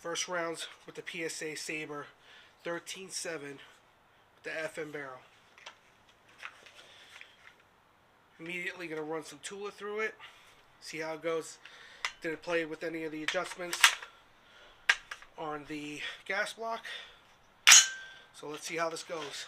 First rounds with the PSA Sabre 13.7 with the FM barrel. Immediately going to run some Tula through it, see how it goes. Didn't play with any of the adjustments on the gas block, so let's see how this goes.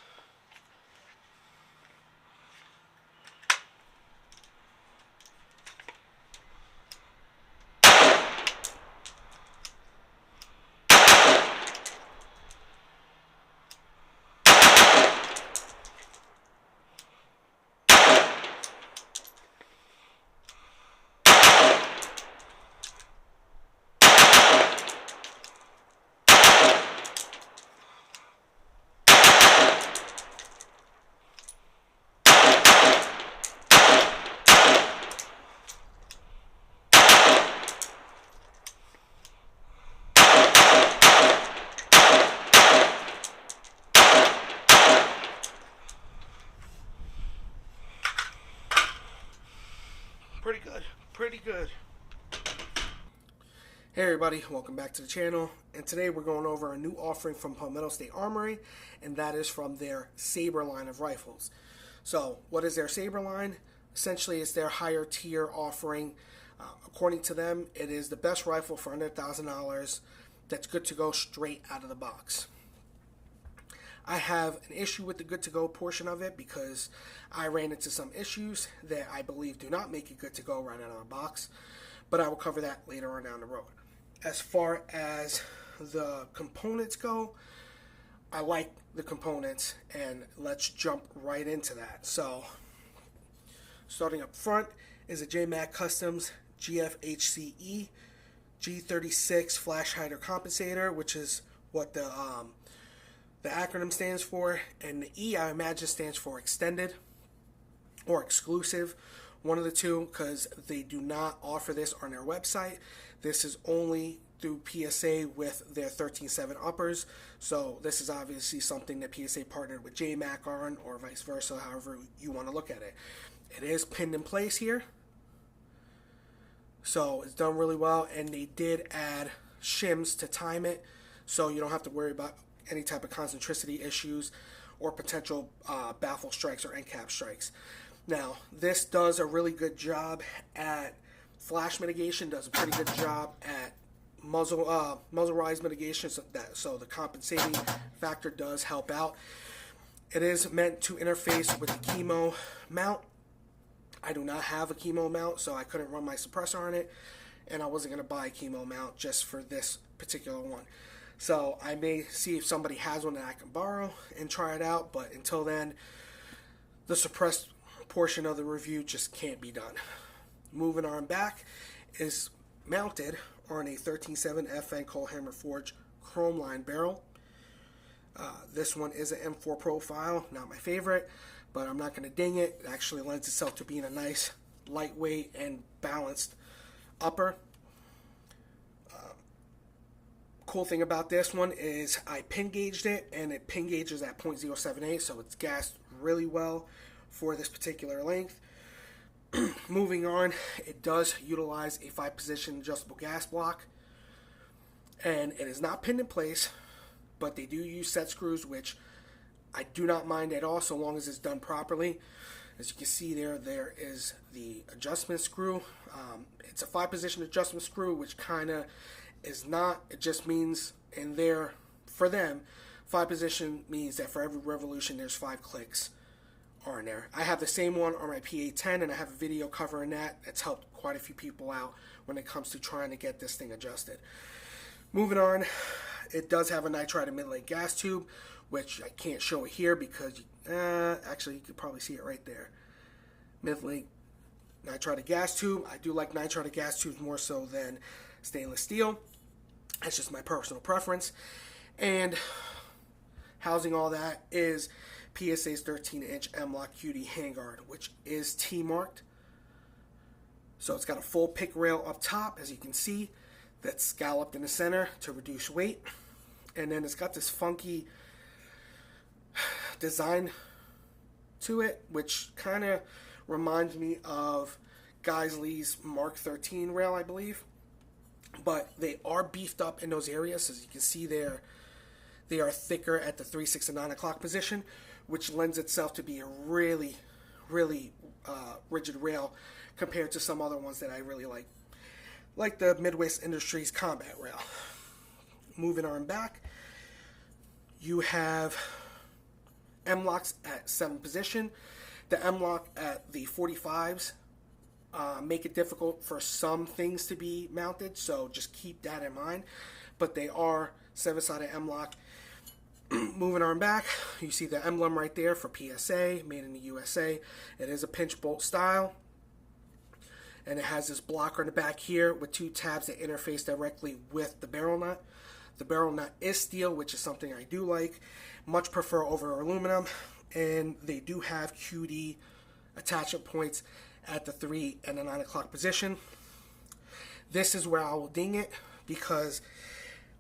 Pretty good. Hey everybody, welcome back to the channel, and today we're going over a new offering from Palmetto State Armory, and that is from their Sabre line of rifles. So what is their Sabre line? Essentially it's their higher tier offering. According to them, it is the best rifle for under $1,000 that's good to go straight out of the box. I have an issue with the good to go portion of it because I ran into some issues that I believe do not make it good to go right out of the box, but I will cover that later on down the road. As far as the components go, I like the components, and let's jump right into that. So starting up front is a JMAC Customs GFHCE G36 flash hider compensator, which is what the acronym stands for, and the E, I imagine, stands for extended or exclusive, one of the two, because they do not offer this on their website. This is only through PSA with their 13.7 uppers, so this is obviously something that PSA partnered with JMAC on, or vice versa, however you want to look at it. It is pinned in place here, so it's done really well, and they did add shims to time it, so you don't have to worry about any type of concentricity issues or potential baffle strikes or end cap strikes. Now, this does a really good job at flash mitigation, does a pretty good job at muzzle rise mitigation, so the compensating factor does help out. It is meant to interface with the chemo mount. I do not have a chemo mount, so I couldn't run my suppressor on it, and I wasn't going to buy a chemo mount just for this particular one. So I may see if somebody has one that I can borrow and try it out, but until then, the suppressed portion of the review just can't be done. Moving on back is mounted on a 13.7 FN Coal Hammer Forge chrome line barrel. This one is an M4 profile, not my favorite, but I'm not going to ding it. It actually lends itself to being a nice, lightweight, and balanced upper. Cool thing about this one is I pin gauged it, and it pin gauges at .078, so it's gassed really well for this particular length. Moving on, it does utilize a 5-position adjustable gas block, and it is not pinned in place, but they do use set screws, which I do not mind at all so long as it's done properly. As you can see there is the adjustment screw. It's a 5-position adjustment screw, which kind of is not, it just means in there, for them, 5-position means that for every revolution there's 5 clicks on there. I have the same one on my PA-10, and I have a video covering that. It's helped quite a few people out when it comes to trying to get this thing adjusted. Moving on, it does have a nitride and mid-length gas tube, which I can't show it here because, actually you could probably see it right there. Mid-length nitride gas tube. I do like nitride gas tubes more so than stainless steel. That's just my personal preference. And housing all that is PSA's 13-inch M-Lock QD handguard, which is T-marked. So it's got a full pick rail up top, as you can see, that's scalloped in the center to reduce weight. And then it's got this funky design to it, which kind of reminds me of Geisley's Mark 13 rail, I believe. but they are beefed up in those areas. As you can see there, they are thicker at the 3, 6, and 9 o'clock position, which lends itself to be a really, really rigid rail compared to some other ones that I really like the Midwest Industries Combat Rail. Moving on back, you have M-locks at 7 position. The M-lock at the 45s make it difficult for some things to be mounted, so just keep that in mind. But they are 7-sided M-lock. Moving on back, you see the emblem right there for PSA, made in the USA. It is a pinch bolt style, and it has this blocker in the back here with 2 tabs that interface directly with the barrel nut. The barrel nut is steel, which is something I do like. Much prefer over aluminum, and they do have QD attachment points at the 3 and the 9 o'clock position. This is where I will ding it, because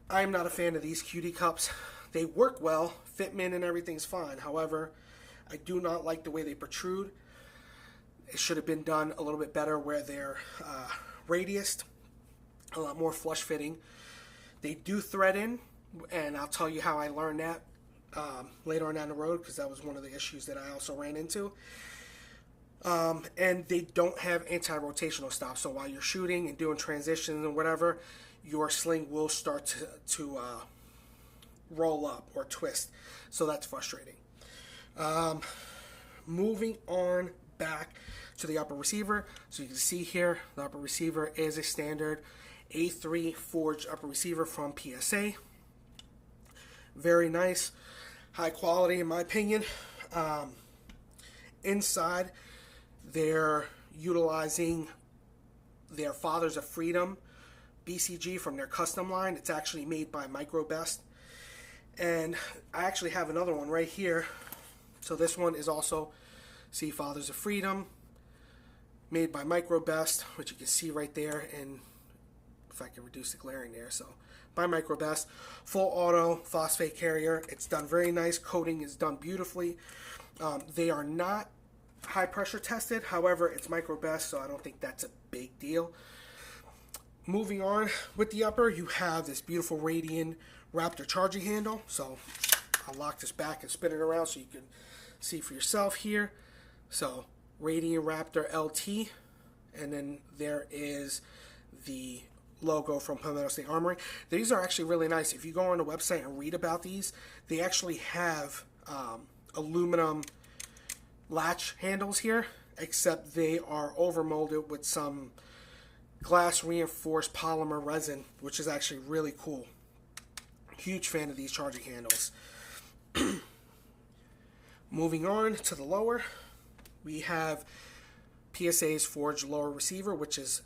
I'm not a fan of these QD cups. They work well, fitment and everything's fine. However, I do not like the way they protrude. It should have been done a little bit better where they're radiused, a lot more flush fitting. They do thread in, and I'll tell you how I learned that later on down the road, because that was one of the issues that I also ran into. And they don't have anti-rotational stops, so while you're shooting and doing transitions and whatever, your sling will start to roll up or twist, so that's frustrating. Moving on back to the upper receiver, so you can see here the upper receiver is a standard A3 forged upper receiver from PSA. Very nice, high quality in my opinion. Inside, they're utilizing their Fathers of Freedom BCG from their custom line. It's actually made by Microbest. And I actually have another one right here. So this one is also, see, Fathers of Freedom, made by Microbest, which you can see right there, and if I can reduce the glaring there, so by Microbest. Full auto phosphate carrier. It's done very nice. Coating is done beautifully. They are not high pressure tested. However, it's Microbest, so I don't think that's a big deal. Moving on with the upper, you have this beautiful Radian Raptor charging handle. So I'll lock this back and spin it around so you can see for yourself here. So Radian Raptor LT, and then there is the logo from Palmetto State Armory. These are actually really nice. If you go on the website and read about these, they actually have aluminum latch handles here, except they are overmolded with some glass reinforced polymer resin, which is actually really cool. Huge fan of these charging handles. Moving on to the lower, we have PSA's forged lower receiver, which is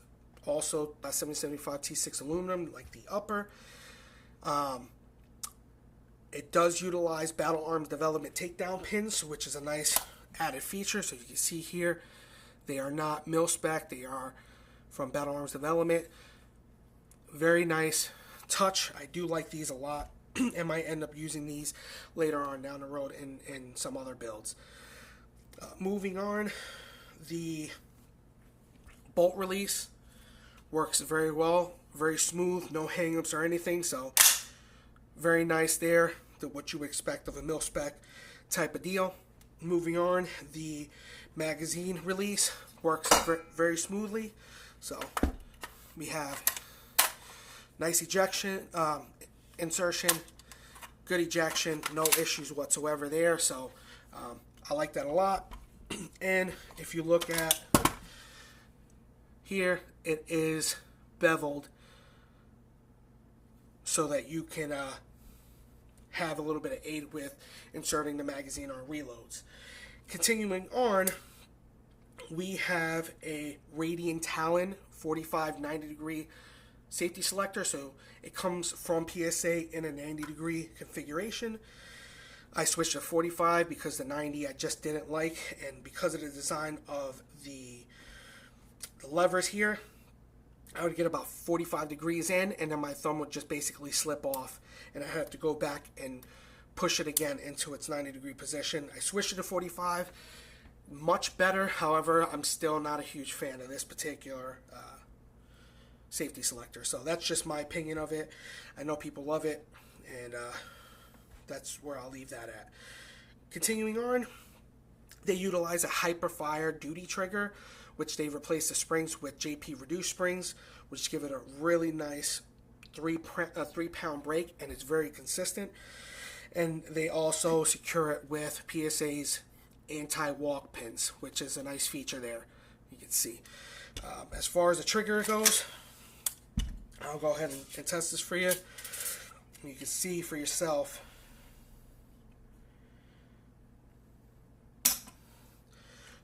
also by 7075 T6 aluminum, like the upper. It does utilize Battle Arms development takedown pins, which is a nice added feature. So you can see here, they are not mil spec, they are from Battle Arms development. Very nice touch. I do like these a lot, and might end up using these later on down the road in some other builds. Moving on, the bolt release works very well, very smooth, no hang-ups or anything, so very nice there, what you would expect of a mil-spec type of deal. Moving on, the magazine release works very smoothly, so we have nice ejection, insertion, good ejection, no issues whatsoever there, so I like that a lot. And if you look at here, it is beveled so that you can have a little bit of aid with inserting the magazine on reloads. Continuing on, we have a Radian Talon 45 90 degree safety selector, so it comes from PSA in a 90 degree configuration. I switched to 45 because the 90 I just didn't like, and because of the design of the levers here, I would get about 45 degrees in, and then my thumb would just basically slip off, and I have to go back and push it again into its 90 degree position. I switched it to 45, much better. However, I'm still not a huge fan of this particular safety selector. So that's just my opinion of it. I know people love it, and that's where I'll leave that at. Continuing on, they utilize a Hyperfire duty trigger, which they replaced the springs with JP reduced springs, which give it a really nice 3-pound break, and it's very consistent. And they also secure it with PSA's anti-walk pins, which is a nice feature there. You can see. As far as the trigger goes, I'll go ahead and test this for you. You can see for yourself.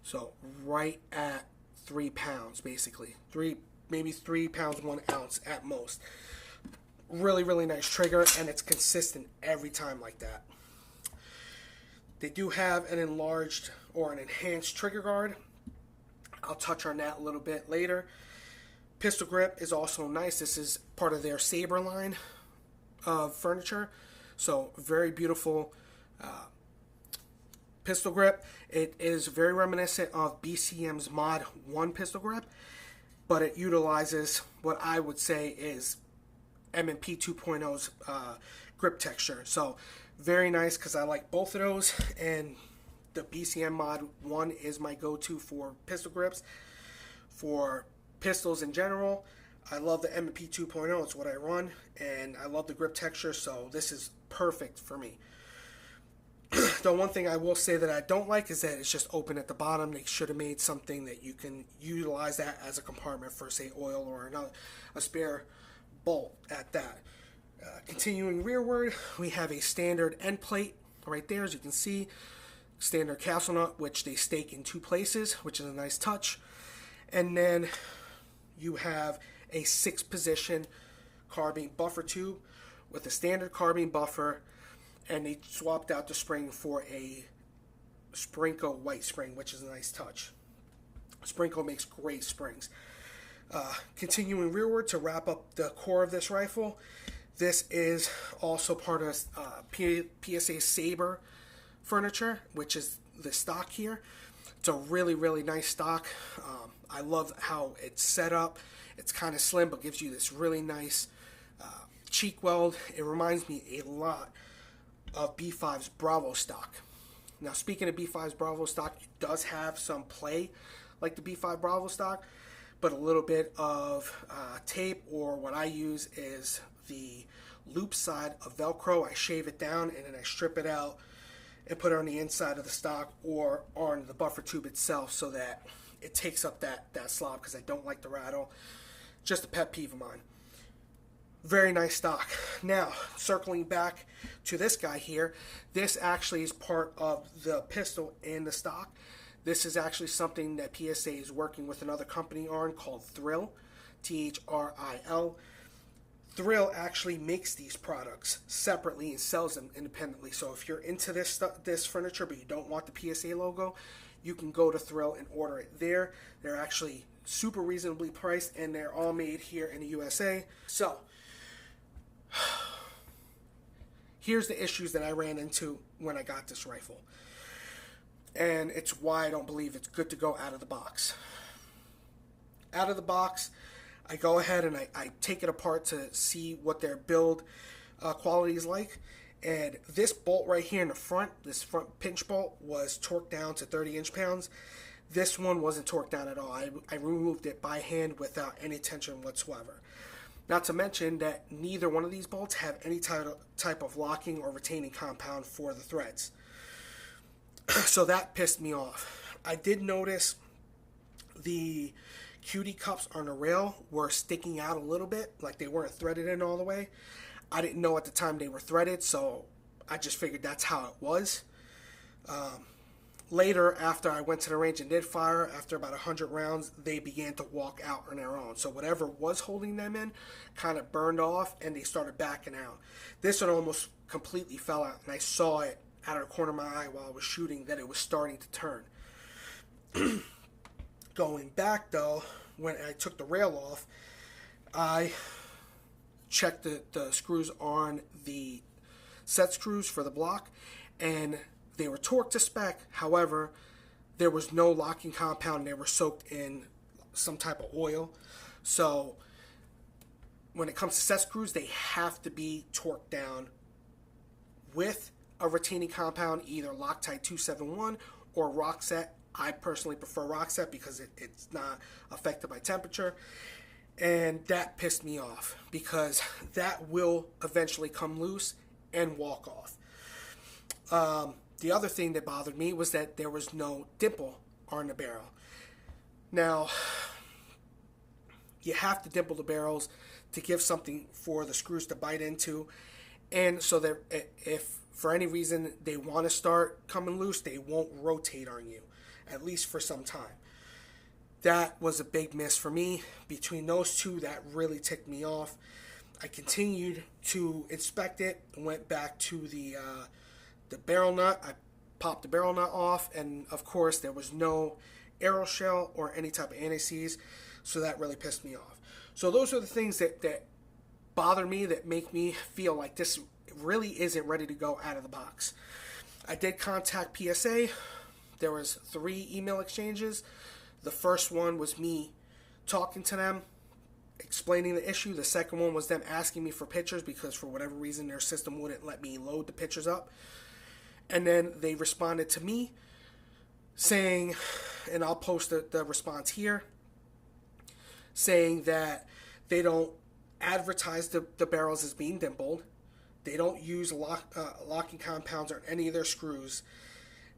So right at 3 pounds, basically. Maybe 3 pounds, 1 ounce at most. Really, really nice trigger, and it's consistent every time like that. They do have an enlarged or an enhanced trigger guard. I'll touch on that a little bit later. Pistol grip is also nice. This is part of their Sabre line of furniture. So very beautiful pistol grip. It is very reminiscent of BCM's Mod 1 pistol grip, but it utilizes what I would say is M&P 2.0's grip texture. So very nice, because I like both of those, and the BCM Mod 1 is my go-to for pistol grips. For pistols in general, I love the M&P 2.0. It's what I run, and I love the grip texture, so this is perfect for me. The one thing I will say that I don't like is that it's just open at the bottom. They should have made something that you can utilize that as a compartment for, say, oil or a spare bolt at that. Continuing rearward, we have a standard end plate right there, as you can see. Standard castle nut, which they stake in 2 places, which is a nice touch. And then you have a 6-position carbine buffer tube with a standard carbine buffer, and they swapped out the spring for a Sprinko white spring, which is a nice touch. Sprinko makes great springs. Continuing rearward to wrap up the core of this rifle, this is also part of PSA Sabre furniture, which is the stock here. It's a really, really nice stock. I love how it's set up. It's kind of slim, but gives you this really nice cheek weld. It reminds me a lot of B5's Bravo stock. Now, speaking of B5's Bravo stock, it does have some play like the B5 Bravo stock, but a little bit of tape, or what I use is the loop side of Velcro. I shave it down and then I strip it out and put it on the inside of the stock or on the buffer tube itself, so that it takes up that slop, because I don't like the rattle. Just a pet peeve of mine. Very nice stock. Now, circling back to this guy here, this actually is part of the pistol in the stock. This is actually something that PSA is working with another company on called Thrill, Thril. Thrill actually makes these products separately and sells them independently. So if you're into this furniture but you don't want the PSA logo, you can go to Thrill and order it there. They're actually super reasonably priced, and they're all made here in the USA. So here's the issues that I ran into when I got this rifle, and it's why I don't believe it's good to go out of the box. Out of the box, I go ahead and I take it apart to see what their build quality is like. And this bolt right here in the front, this front pinch bolt, was torqued down to 30 inch-pounds. This one wasn't torqued down at all. I removed it by hand without any tension whatsoever. Not to mention that neither one of these bolts have any type of locking or retaining compound for the threads. So that pissed me off. I did notice the QD cups on the rail were sticking out a little bit, like they weren't threaded in all the way. I didn't know at the time they were threaded, so I just figured that's how it was. Later, after I went to the range and did fire, after about 100 rounds, they began to walk out on their own. So whatever was holding them in kind of burned off, and they started backing out. This one almost completely fell out, and I saw it out of the corner of my eye while I was shooting that it was starting to turn. Going back, though, when I took the rail off, I checked the screws on the set screws for the block, and they were torqued to spec. However, there was no locking compound, and they were soaked in some type of oil. So when it comes to set screws, they have to be torqued down with a retaining compound, either Loctite 271 or Rockset. I personally prefer Rockset because it's not affected by temperature. And that pissed me off because that will eventually come loose and walk off. The other thing that bothered me was that there was no dimple on the barrel. Now, you have to dimple the barrels to give something for the screws to bite into. And so that if for any reason they want to start coming loose, they won't rotate on you, at least for some time. That was a big miss for me. Between those two, that really ticked me off. I continued to inspect it, went back to the barrel nut. I popped the barrel nut off, and of course there was no aero shell or any type of anti-seize, so that really pissed me off. So those are the things that bother me, that make me feel like this really isn't ready to go out of the box. I did contact PSA. There was 3 email exchanges. The first one was me talking to them, explaining the issue. The second one was them asking me for pictures because for whatever reason their system wouldn't let me load the pictures up. And then they responded to me saying, and I'll post the response here, saying that they don't advertise the barrels as being dimpled. They don't use locking compounds on any of their screws.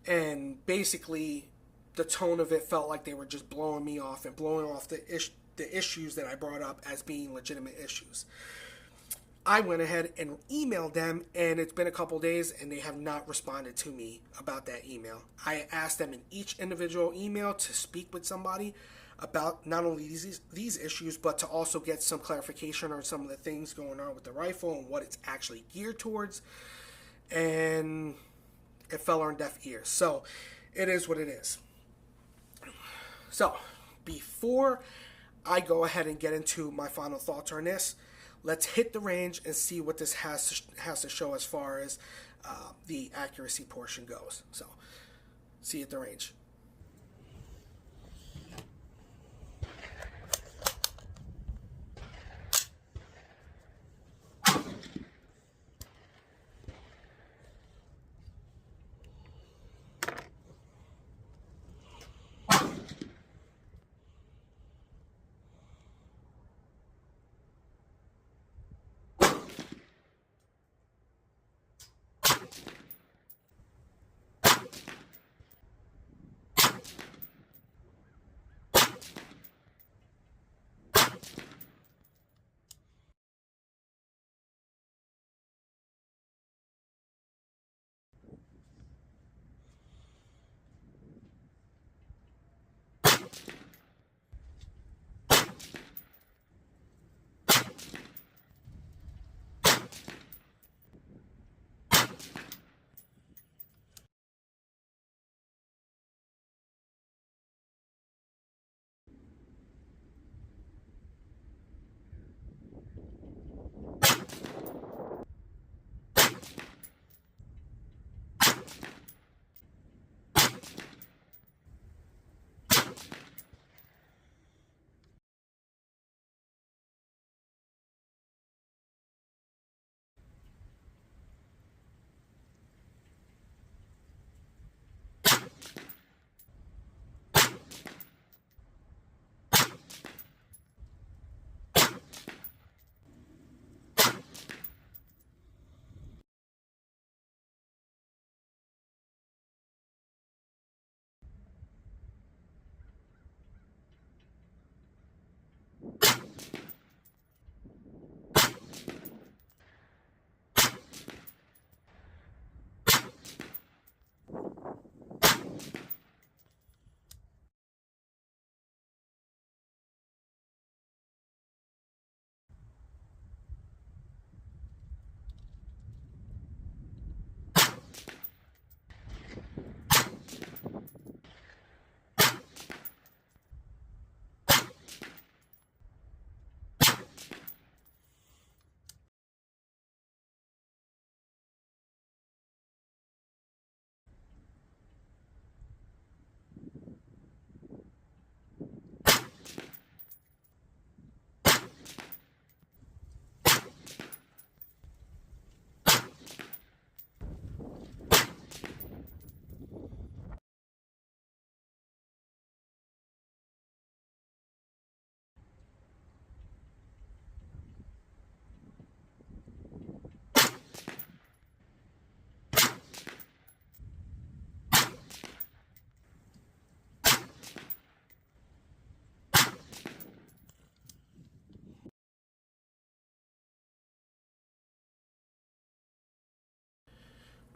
And basically, the tone of it felt like they were just blowing me off and blowing off the issues that I brought up as being legitimate issues. I went ahead and emailed them, and it's been a couple days, and they have not responded to me about that email. I asked them in each individual email to speak with somebody about not only these issues, but to also get some clarification on some of the things going on with the rifle and what it's actually geared towards. And it fell on deaf ears. So it is what it is. So before I go ahead and get into my final thoughts on this, let's hit the range and see what this has to show as far as the accuracy portion goes. So see you at the range.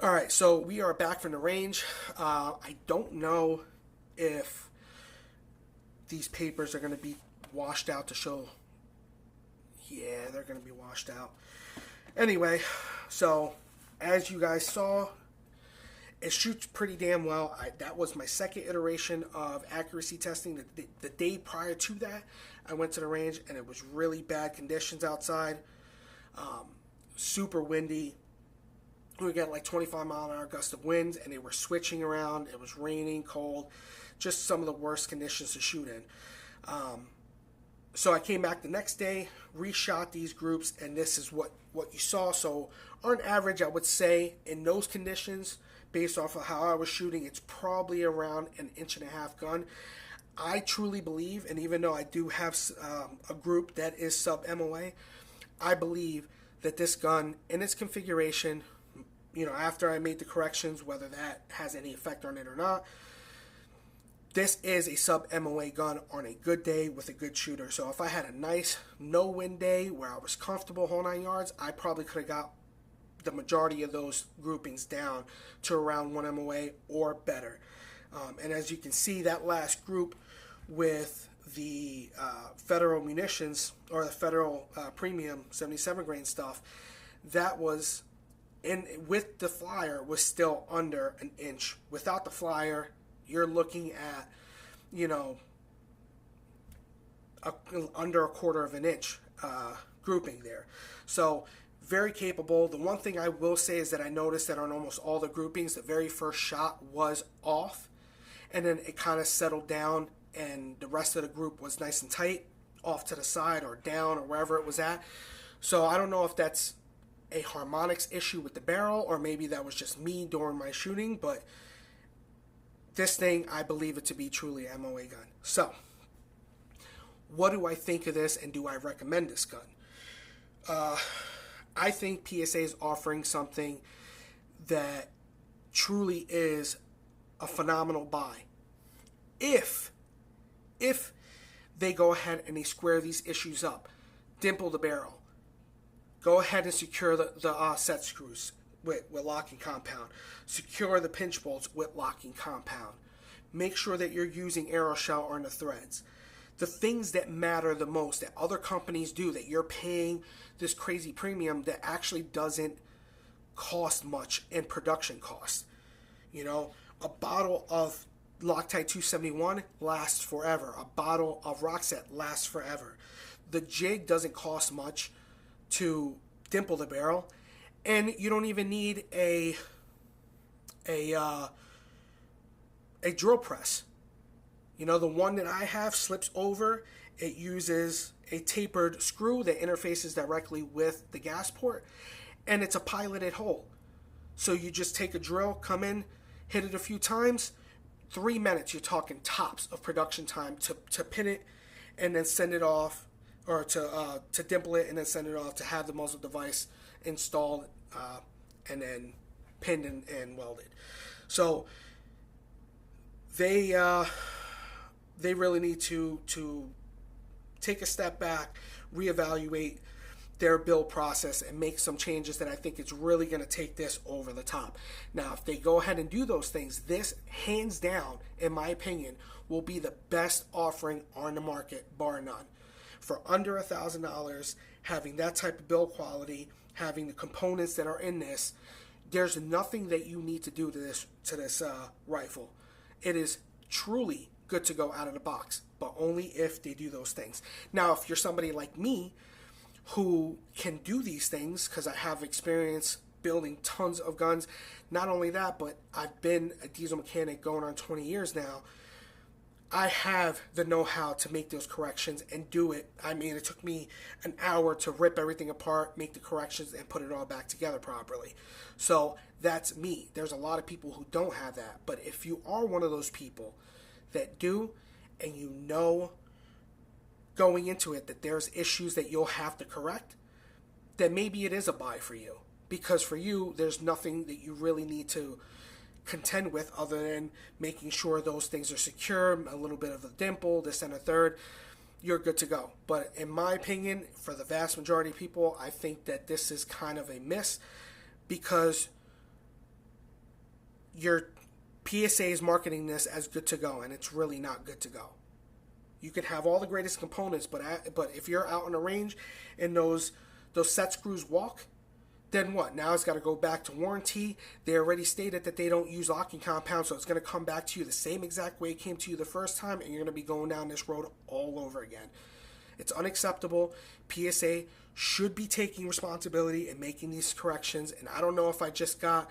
All right, so we are back from the range. I don't know if these papers are going to be washed out to show. Yeah, they're going to be washed out. Anyway, so as you guys saw, it shoots pretty damn well. That was my second iteration of accuracy testing. The day prior to that, I went to the range and it was really bad conditions outside. Super windy. We were getting like 25-mile-an-hour gust of winds, and they were switching around. It was raining, cold, just some of the worst conditions to shoot in. So I came back the next day, reshot these groups, and this is what you saw. So on average, I would say in those conditions, based off of how I was shooting, it's probably around an 1.5-inch gun. I truly believe, and even though I do have a group that is sub-MOA, I believe that this gun, in its configuration, after I made the corrections, whether that has any effect on it or not, this is a sub-MOA gun on a good day with a good shooter. So if I had a nice no-wind day where I was comfortable whole 9 yards, I probably could have got the majority of those groupings down to around 1 MOA or better. And as you can see, that last group with the federal munitions, or the federal premium 77 grain stuff, that was, with the flyer, was still under an inch. Without the flyer, you're looking at, under 1/4 of an inch grouping there. So very capable. The one thing I will say is that I noticed that on almost all the groupings, the very first shot was off, and then it kind of settled down, and the rest of the group was nice and tight, off to the side or down or wherever it was at. So I don't know if that's a harmonics issue with the barrel, or maybe that was just me during my shooting, but this thing, I believe it to be truly an MOA gun. So what do I think of this, and do I recommend this gun? I think PSA is offering something that truly is a phenomenal buy. If they go ahead and they square these issues up, dimple the barrel, go ahead and secure the set screws with locking compound, secure the pinch bolts with locking compound, make sure that you're using arrow shell on the threads. The things that matter the most that other companies do, that you're paying this crazy premium that actually doesn't cost much in production costs. A bottle of Loctite 271 lasts forever. A bottle of Roxette lasts forever. The jig doesn't cost much to dimple the barrel, and you don't even need a drill press. The one that I have slips over. It uses a tapered screw that interfaces directly with the gas port, and it's a piloted hole. So you just take a drill, come in, hit it a few times, 3 minutes, you're talking tops of production time to pin it and then send it off, or to dimple it and then send it off, to have the muzzle device installed and then pinned and welded. So they really need to take a step back, reevaluate their build process, and make some changes that I think it's really going to take this over the top. Now, if they go ahead and do those things, this, hands down, in my opinion, will be the best offering on the market, bar none. For under $1,000, having that type of build quality, having the components that are in this, there's nothing that you need to do to this rifle. It is truly good to go out of the box, but only if they do those things. Now, if you're somebody like me who can do these things, because I have experience building tons of guns, not only that, but I've been a diesel mechanic going on 20 years now, I have the know-how to make those corrections and do it. I mean, it took me an hour to rip everything apart, make the corrections, and put it all back together properly. So that's me. There's a lot of people who don't have that. But if you are one of those people that do, and you know going into it that there's issues that you'll have to correct, then maybe it is a buy for you. Because for you, there's nothing that you really need to contend with other than making sure those things are secure, a little bit of a dimple, this and a third, you're good to go. But in my opinion, for the vast majority of people, I think that this is kind of a miss, because your PSA is marketing this as good to go, and it's really not good to go. You can have all the greatest components, but if you're out on the range and those set screws walk, then what? Now it's got to go back to warranty. They already stated that they don't use locking compounds, so it's going to come back to you the same exact way it came to you the first time, and you're going to be going down this road all over again. It's unacceptable. PSA should be taking responsibility and making these corrections, and I don't know if I just got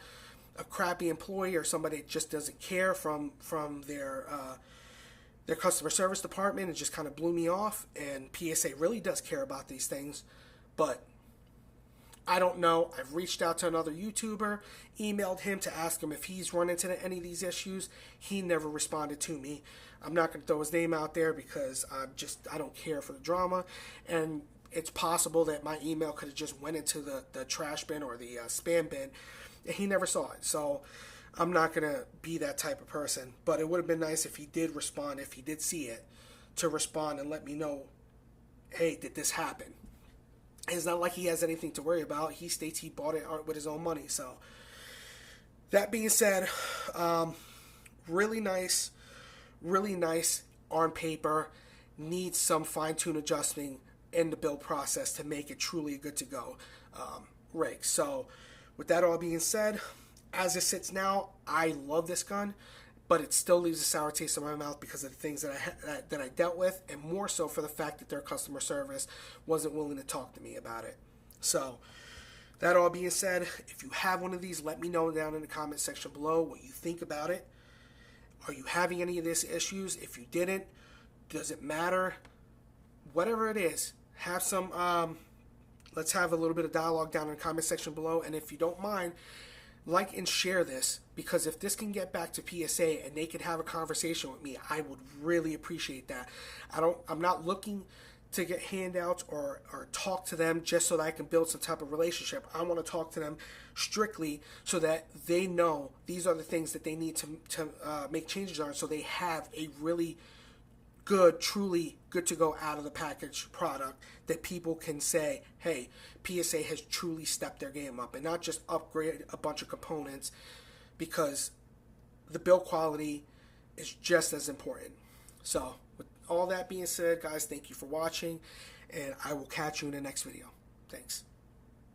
a crappy employee or somebody that just doesn't care from their customer service department and just kind of blew me off, and PSA really does care about these things, but I don't know. I've reached out to another YouTuber, emailed him to ask him if he's run into any of these issues. He never responded to me. I'm not going to throw his name out there because I don't care for the drama, and it's possible that my email could have just went into the trash bin or the spam bin, and he never saw it. So I'm not going to be that type of person, but it would have been nice if he did respond, if he did see it, to respond and let me know, hey, did this happen? It's not like he has anything to worry about. He states he bought it with his own money. So that being said, really nice on paper. Needs some fine-tune adjusting in the build process to make it truly good to go rig. So with that all being said, as it sits now, I love this gun, but it still leaves a sour taste in my mouth because of the things that I dealt with, and more so for the fact that their customer service wasn't willing to talk to me about it. So that all being said, if you have one of these, let me know down in the comment section below what you think about it. Are you having any of these issues? If you didn't, does it matter? Whatever it is, have some let's have a little bit of dialogue down in the comment section below, and if you don't mind, like and share this, because if this can get back to PSA and they can have a conversation with me, I would really appreciate that. I'm not looking to get handouts or talk to them just so that I can build some type of relationship. I want to talk to them strictly so that they know these are the things that they need to make changes on, so they have a really good, truly good to go out of the package product that people can say, hey, PSA has truly stepped their game up, and not just upgrade a bunch of components, because the build quality is just as important. So with all that being said, guys, thank you for watching, and I will catch you in the next video. Thanks.